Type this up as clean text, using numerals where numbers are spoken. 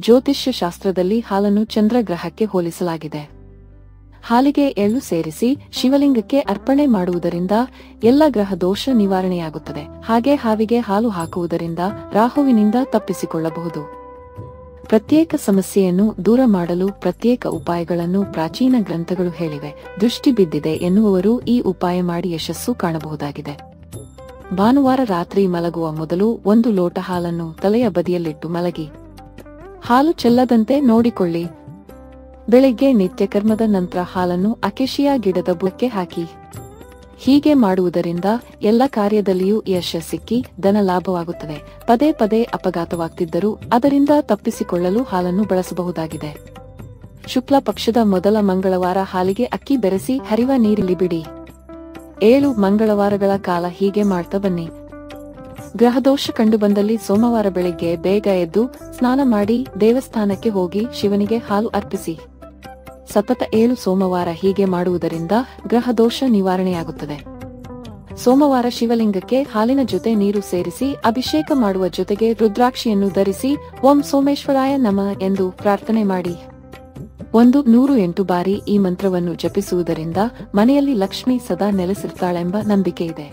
ಜ್ಯೋತಿಷ್ಯ ಶಾಸ್ತ್ರದಲ್ಲಿ ಹಾಲನ್ನು ಚಂದ್ರಗ್ರಹಕ್ಕೆ ಹೋಲಿಸಲಾಗಿದೆ. ಹಾಲಿಗೆ ಎಳ್ಳು ಸೇರಿಸಿ ಶಿವಲಿಂಗಕ್ಕೆ ಅರ್ಪಣೆ ಮಾಡುವುದರಿಂದ ಎಲ್ಲ ಗ್ರಹ ದೋಷ ನಿವಾರಣೆಯಾಗುತ್ತದೆ. ಹಾಗೆ ಹಾವಿಗೆ ಹಾಲು ಹಾಕುವುದರಿಂದ ರಾಹುವಿನಿಂದ ತಪ್ಪಿಸಿಕೊಳ್ಳಬಹುದು. ಪ್ರತ್ಯೇಕ ಸಮಸ್ಯೆಯನ್ನು ದೂರ ಮಾಡಲು ಪ್ರತ್ಯೇಕ ಉಪಾಯಗಳನ್ನು ಪ್ರಾಚೀನ ಗ್ರಂಥಗಳು ಹೇಳಿವೆ. ದೃಷ್ಟಿ ಬಿದ್ದಿದೆ ಎನ್ನುವವರು ಈ ಉಪಾಯ ಮಾಡಿ ಯಶಸ್ಸು ಕಾಣಬಹುದಾಗಿದೆ. ಭಾನುವಾರ ರಾತ್ರಿ ಮಲಗುವ ಮೊದಲು 1 ಲೋಟ ಹಾಲನ್ನು ತಲೆಯ ಬದಿಯಲ್ಲಿಟ್ಟು ಮಲಗಿ. ಹಾಲು ಚೆಲ್ಲದಂತೆ ನೋಡಿಕೊಳ್ಳಿ. ಬೆಳಗ್ಗೆ ನಿತ್ಯಕರ್ಮದ ನಂತರ ಹಾಲನ್ನು ಅಕೇಶಿಯಾ ಗಿಡದ ಬುಡಕ್ಕೆ ಹಾಕಿ. ಹೀಗೆ ಮಾಡುವುದರಿಂದ ಎಲ್ಲ ಕಾರ್ಯದಲ್ಲಿಯೂ ಯಶ ಸಿಕ್ಕಿ ಧನ ಲಾಭವಾಗುತ್ತದೆ. ಪದೇ ಪದೇ ಅಪಘಾತವಾಗ್ತಿದ್ದರೂ ಅದರಿಂದ ತಪ್ಪಿಸಿಕೊಳ್ಳಲು ಹಾಲನ್ನು ಬಳಸಬಹುದಾಗಿದೆ. ಶುಕ್ಲ ಪಕ್ಷದ ಮೊದಲ ಮಂಗಳವಾರ ಹಾಲಿಗೆ ಅಕ್ಕಿ ಬೆರೆಸಿ ಹರಿವ ನೀರಲ್ಲಿ ಬಿಡಿ. 7 ಮಂಗಳವಾರಗಳ ಕಾಲ ಹೀಗೆ ಮಾಡ್ತಾ ಬನ್ನಿ. ಗ್ರಹದೋಷ ಕಂಡುಬಂದಲ್ಲಿ ಸೋಮವಾರ ಬೆಳಿಗ್ಗೆ ಬೇಗ ಎದ್ದು ಸ್ನಾನ ಮಾಡಿ ದೇವಸ್ಥಾನಕ್ಕೆ ಹೋಗಿ ಶಿವನಿಗೆ ಹಾಲು ಅರ್ಪಿಸಿ. ಸತತ 7 ಸೋಮವಾರ ಹೀಗೆ ಮಾಡುವುದರಿಂದ ಗ್ರಹದೋಷ ನಿವಾರಣೆಯಾಗುತ್ತದೆ. ಸೋಮವಾರ ಶಿವಲಿಂಗಕ್ಕೆ ಹಾಲಿನ ಜೊತೆ ನೀರು ಸೇರಿಸಿ ಅಭಿಷೇಕ ಮಾಡುವ ಜೊತೆಗೆ ರುದ್ರಾಕ್ಷಿಯನ್ನು ಧರಿಸಿ ಓಂ ಸೋಮೇಶ್ವರಾಯ ನಮಃ ಎಂದು ಪ್ರಾರ್ಥನೆ ಮಾಡಿ. 108 ಬಾರಿ ಈ ಮಂತ್ರವನ್ನು ಜಪಿಸುವುದರಿಂದ ಮನೆಯಲ್ಲಿ ಲಕ್ಷ್ಮಿ ಸದಾ ನೆಲೆಸಿರ್ತಾಳೆಂಬ ನಂಬಿಕೆ ಇದೆ.